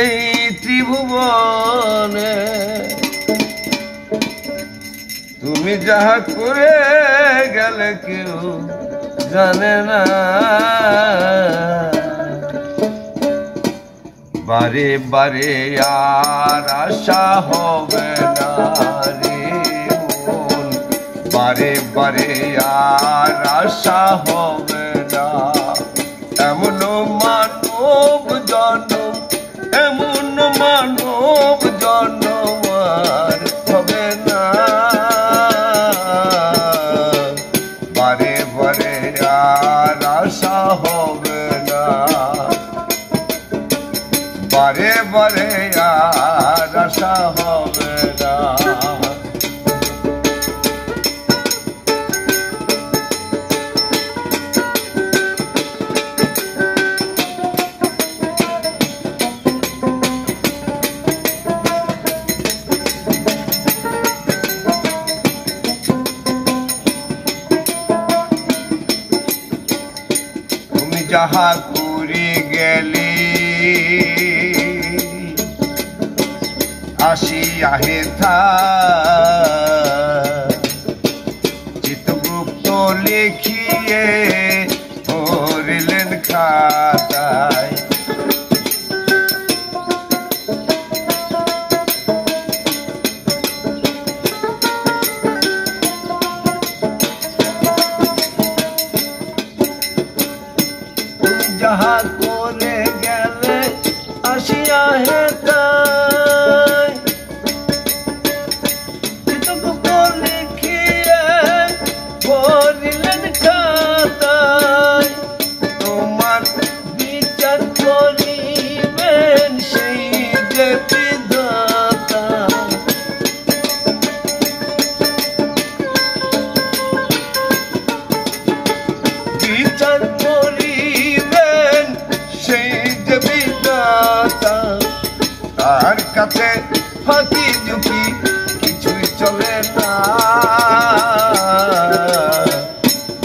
এই ত্রিভুবনে তুমি যাহা করে গেলে কেউ জানে না। বারে বারে আর আশা হবে না রে মন, বারে বারে আর আশা হবে না। এমন মানব জন্ম, এমন মানব জন্ম আর হবে না। বারে বারে আর আশা হবে না, বারে বারে আর আশা হবে না। তুমি যাহা করে গেলি আসিয়া হেথা চিত্রগুপ্ত লিখিয়ে পড়লেন খাতায়। তুমি যাহা করে গেলে আসিয়া হেথা তার কাছে ফাঁকি ঝুঁকি কিছুই চলে না।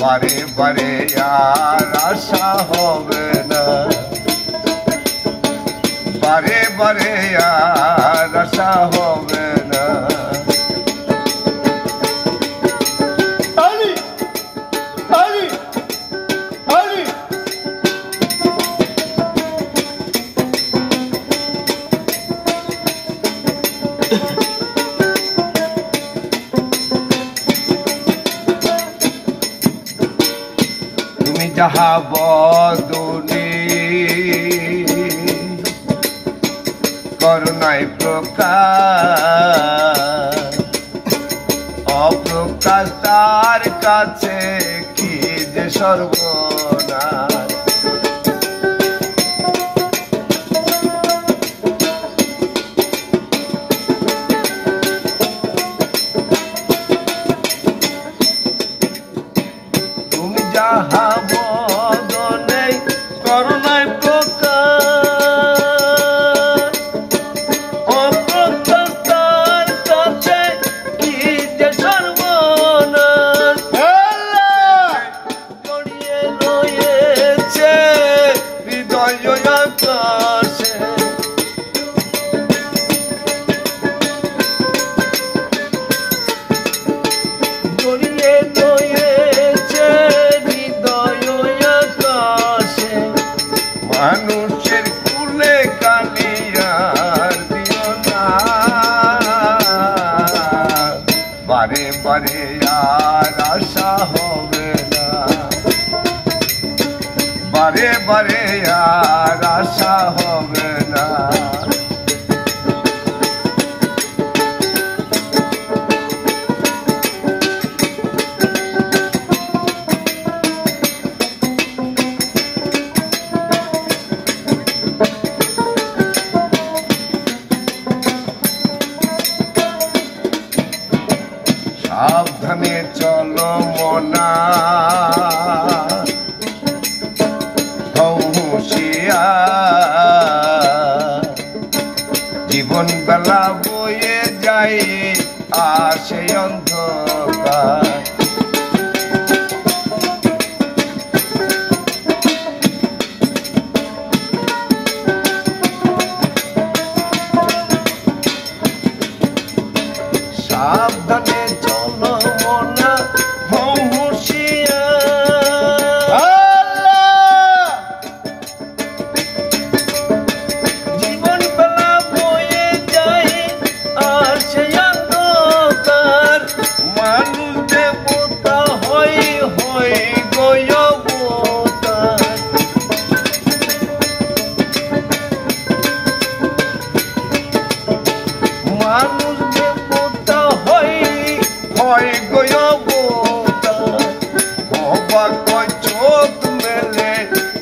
বারে বারে আর আশা হবে না, বারে বারে আর আশা হবে না। তুমি যাহা বদনে করুণায় প্রকাশ, অপ্রকাশ তার কাছে কি যে সর্বনাশ। তুমি যাহা বদনে করুণায় প্রকাশ, অপ্রকাশ তার কাছে কি যে সর্বনাশ। জড়িয়ে রয়েছে হৃদয় আকাশে, জড়িয়ে রয়েছে হৃদয় আকাশে। মানুষের কুলে কালিয়ার দিও না, বারে বারে আর আশা হবে না, বারে বারে আর আশা হবে না। সাবধানে চলো মনা, হুঁশিয়ার জীবন বেলা বয়ে যায় আসে অন্ধকার। মানুষ দেবতা হয় গয়বতা অবাক হয় চোখ মেলে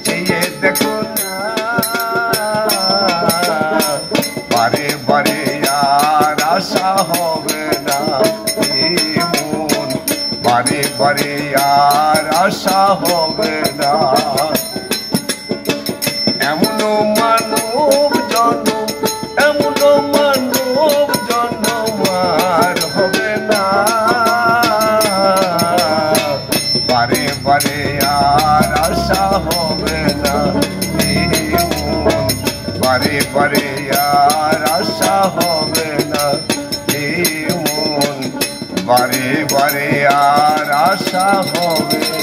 চেয়ে দেখো না বারে বারে আর আশা হবে না মন বারে বারে আর আশা হবে না এমন মানব জন্ম এমন মানব জন্ম আর হবে না বারে বারে আর আশা হবে না মন বারে বারে আর আশা হবে না মন বারে বারে আর আশা হবে